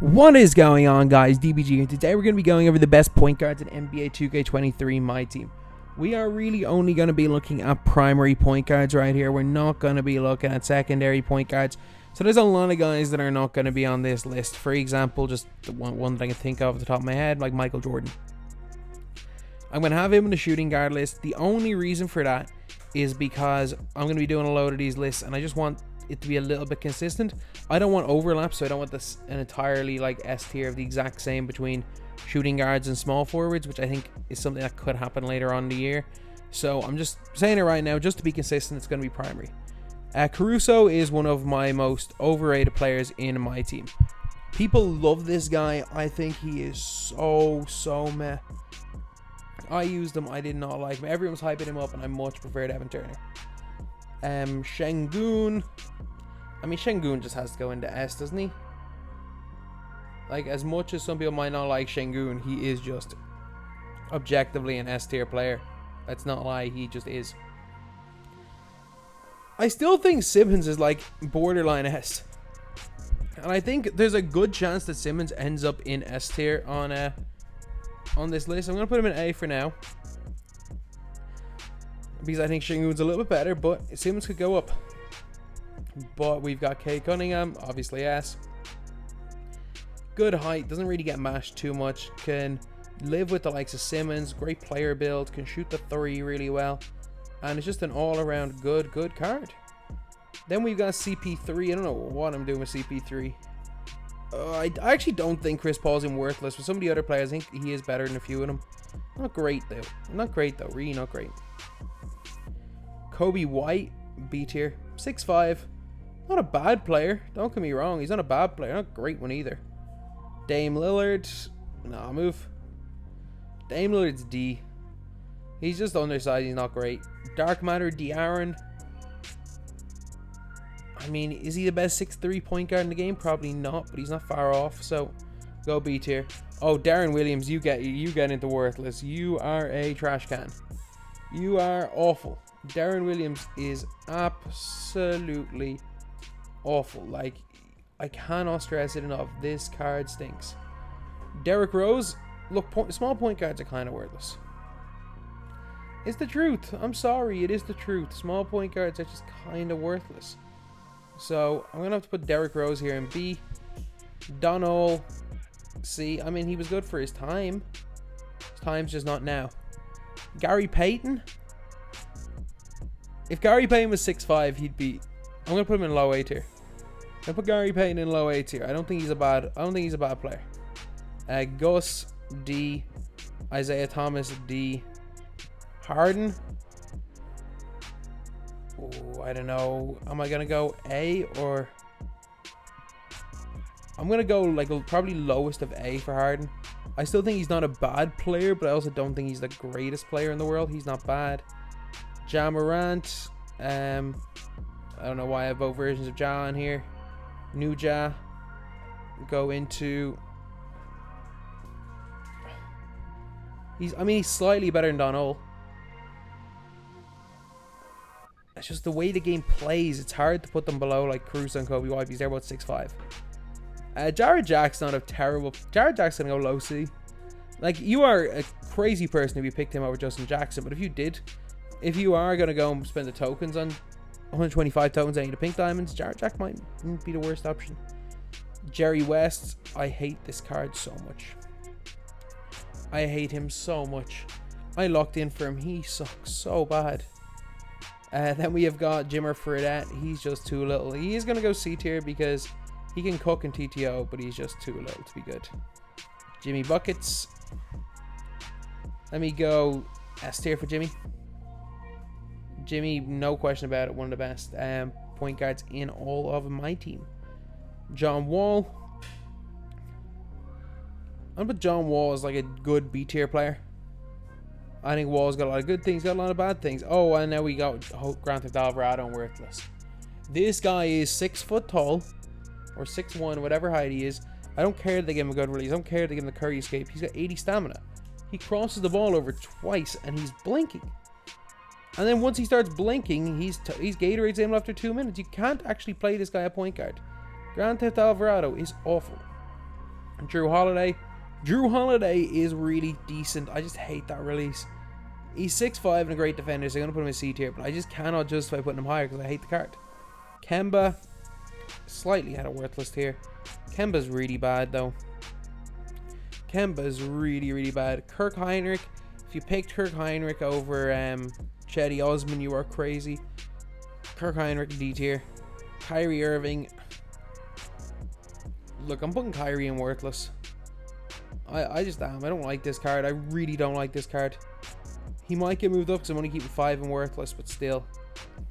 What is going on, guys? DBG here. Today we're going to be going over the best point guards in NBA 2K23 MyTEAM. We are really only going to be looking at primary point guards right here. We're not going to be looking at secondary point guards. So there's a lot of guys that are not going to be on this list. For example, just the one that I can think of at the top of my head, like Michael Jordan. I'm going to have him in the shooting guard list. The only reason for that is because I'm going to be doing a load of these lists, and I just want it to be a little bit consistent. I don't want overlap, so I don't want this an entirely like S tier of the exact same between shooting guards and small forwards, which I think is something that could happen later on in the year. So I'm just saying it right now, just to be consistent, it's going to be primary. Caruso is one of my most overrated players in my team. People love this guy. I think he is so meh. I used him. I did not like him. Everyone was hyping him up, and I much preferred Evan Turner. Şengün. I mean, Şengün just has to go into S, doesn't he? Like, as much as some people might not like Şengün, he is just objectively an S tier player. Let's not lie, he just is. I still think Simmons is like borderline S. And I think there's a good chance that Simmons ends up in S tier on this list. I'm going to put him in A for now, because I think Şengün's a little bit better, but Simmons could go up. But we've got Cade Cunningham, obviously S. Good height, doesn't really get mashed too much. Can live with the likes of Simmons, great player build, can shoot the three really well. And it's just an all-around good card. Then we've got CP3. I don't know what I'm doing with CP3. I actually don't think Chris Paul's in worthless. With some of the other players, I think he is better than a few of them. Not great though. Not great though. Really not great. Kobe White, B tier, 6'5". Not a bad player. Don't get me wrong. He's not a bad player. Not a great one either. Dame Lillard, nah, move. Dame Lillard's D. He's just undersized. He's not great. Dark Matter De'Aaron. I mean, is he the best 6'3" point guard in the game? Probably not, but he's not far off. So, go B tier. Oh, Darren Williams, you get into worthless. You are a trash can. You are awful. Darren Williams is absolutely awful. Like, I cannot stress it enough. This card stinks. Derrick Rose, look, small point guards are kind of worthless. It's the truth. I'm sorry, it is the truth. Small point guards are just kind of worthless. So I'm gonna have to put Derrick Rose here in B. Donald, C. I mean, he was good for his time. His time's just not now. Gary Payton. If Gary Payton was 6'5", he'd be. I'm gonna put him in low A tier. I put Gary Payton in low A tier. I don't think he's a bad player. Gus, D. Isaiah Thomas, D. Harden. Oh, I don't know. Am I gonna go A or? I'm gonna go like probably lowest of A for Harden. I still think he's not a bad player, but I also don't think he's the greatest player in the world. He's not bad. Ja Morant. I don't know why I have both versions of Ja on here. New Ja. Go into. He's slightly better than Donald. It's just the way the game plays. It's hard to put them below like Caruso and Kobe White because they're both 6'5". Jared Jack's not a terrible. Jared Jack's gonna go low C. Like, you are a crazy person if you picked him over Justin Jackson, but if you are gonna go and spend the tokens on 125 tokens and the pink diamonds, Jared Jack might be the worst option. Jerry West, I hate this card so much. I hate him so much. I locked in for him. He sucks so bad. Then we have got Jimmer Fredette. He's just too little. He is going to go C tier because he can cook in TTO, but he's just too little to be good. Jimmy Buckets. Let me go S tier for Jimmy. Jimmy, no question about it, one of the best point guards in all of my team. John Wall. I'm gonna put John Wall as like a good B tier player. I think Wall's got a lot of good things, got a lot of bad things. Oh, and now we got Grand Theft Alvarado and worthless. This guy is 6 foot tall, or 6'1", whatever height he is. I don't care that they give him a good release. I don't care that they give him the Curry escape. He's got 80 stamina. He crosses the ball over twice, and he's blinking. And then once he starts blinking, he's Gatorade's able after 2 minutes. You can't actually play this guy at point guard. Grand Theft Alvarado is awful. Drew Holiday. Drew Holiday is really decent. I just hate that release. He's 6'5" and a great defender, so I'm going to put him in C tier, but I just cannot justify putting him higher because I hate the card. Kemba, slightly out of worthless tier. Kemba's really bad, though. Kemba's really, really bad. Kirk Heinrich. If you picked Kirk Heinrich over Chetty Osman, you are crazy. Kirk Heinrich, D tier. Kyrie Irving. Look, I'm putting Kyrie in worthless. I just am. I don't like this card. I really don't like this card. He might get moved up because I'm only keeping 5 in worthless, but still.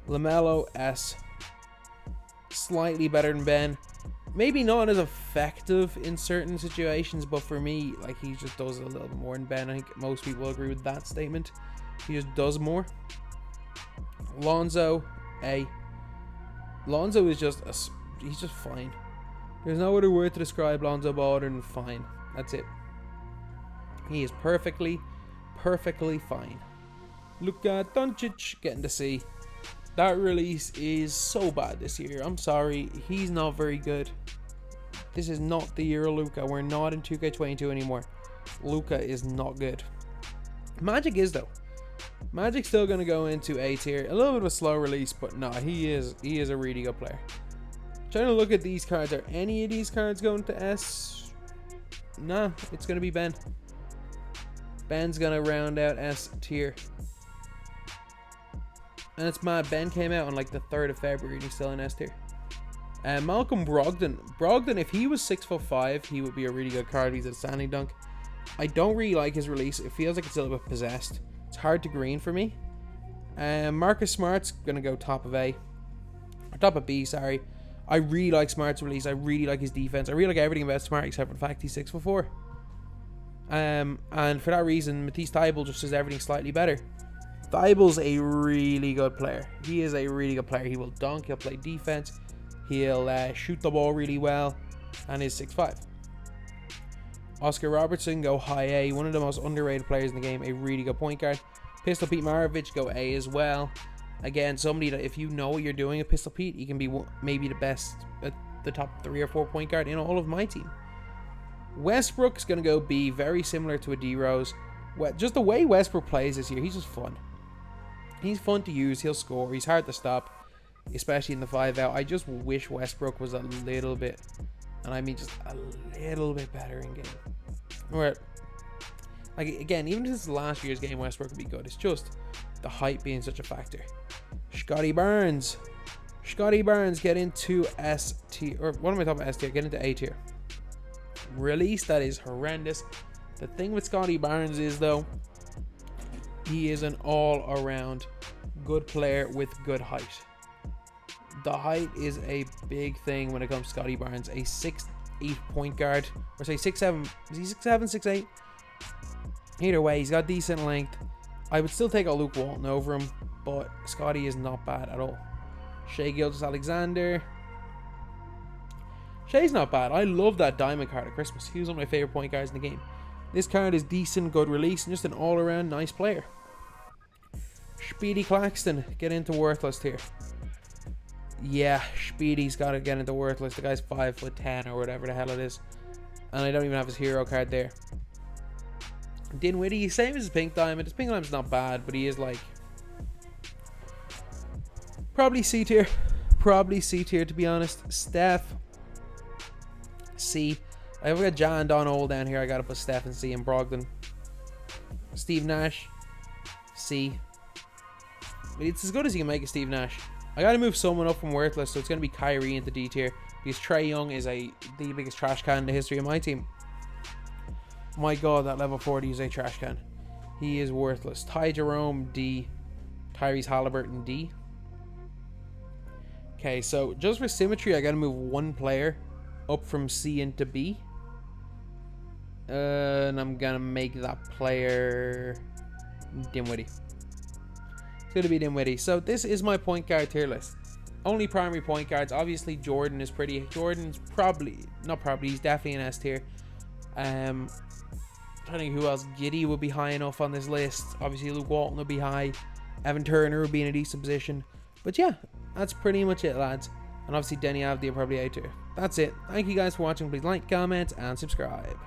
LaMelo, S. Slightly better than Ben. Maybe not as effective in certain situations, but for me, like, he just does a little bit more than Ben. I think most people agree with that statement. He just does more. Lonzo, A. Lonzo is just he's just fine. There's no other word to describe Lonzo Ball other than fine. That's it. He is perfectly fine. Luka Doncic getting to C. That release is so bad this year. I'm sorry. He's not very good. This is not the year of Luka. We're not in 2K22 anymore. Luka is not good. Magic is, though. Magic's still going to go into A tier. A little bit of a slow release, but no, he is a really good player. Trying to look at these cards. Are any of these cards going to S? Nah, it's going to be Ben. Ben's going to round out S tier. And it's mad. Ben came out on like the 3rd of February and he's still in S tier. Malcolm Brogdon. Brogdon, if he was 6'5", he would be a really good card. He's a standing dunk. I don't really like his release. It feels like it's a little bit possessed. It's hard to green for me. Marcus Smart's going to go top of A. Or top of B, sorry. I really like Smart's release. I really like his defense. I really like everything about Smart except for the fact he's 6'4". And for that reason, Matisse Thybulle just does everything slightly better. Thybulle's a really good player. He is a really good player. He will dunk. He'll play defense. He'll shoot the ball really well. And is 6'5". Oscar Robertson, go high A. One of the most underrated players in the game. A really good point guard. Pistol Pete Maravich, go A as well. Again, somebody that if you know what you're doing at Pistol Pete, he can be maybe the best at the top 3 or 4 point guard in all of my team. Westbrook's going to go B. Very similar to a D-Rose. Just the way Westbrook plays this year, he's just fun. He's fun to use. He'll score. He's hard to stop, especially in the 5-out. I just wish Westbrook was a little bit, and I mean just a little bit better in game. Where, like, again, even since last year's game, Westbrook would be good. It's just the height being such a factor. Scotty Barnes. Scotty Barnes, get into S tier. Or what am I talking about? S tier. Get into A tier. Release that is horrendous. The thing with Scotty Barnes is, though, he is an all-around good player with good height. The height is a big thing when it comes to Scotty Barnes. A 6'8" point guard, or say 6'7". Is he 6'7", 6'8"? Either way, he's got decent length. I would still take a Luke Walton over him, but Scotty is not bad at all. Shai Gilgeous-Alexander. Shai's not bad. I love that diamond card at Christmas. He was one of my favorite point guards in the game. This card is decent, good release, and just an all-around nice player. Speedy Claxton, get into worthless here. Yeah, Speedy's got to get into worthless. The guy's 5'10" or whatever the hell it is. And I don't even have his hero card there. Dinwiddie, same as his Pink Diamond. His Pink Diamond's not bad, but he is like... probably C tier. Probably C tier, to be honest. Steph, C. I've got John Don Old down here. I got to put Steph in C and Brogdon. Steve Nash, C. But it's as good as you can make a Steve Nash. I got to move someone up from worthless, so it's going to be Kyrie into D tier. Because Trae Young is the biggest trash can in the history of my team. My God, that level 40 is a trash can. He is worthless. Ty Jerome, D. Tyrese Halliburton, D. Okay, so just for symmetry, I got to move one player up from C into B. And I'm going to make that player Dinwiddie. It's going to be Dinwiddie. So this is my point guard tier list. Only primary point guards. Obviously, Jordan is pretty... Jordan's probably... Not probably. He's definitely an S tier. Trying to think who else. Giddey would be high enough on this list. Obviously, Luke Walton would be high. Evan Turner would be in a decent position. But yeah, that's pretty much it, lads. And obviously, Denny Avdia probably A tier. that's it. Thank you guys for watching. Please like, comment, and subscribe.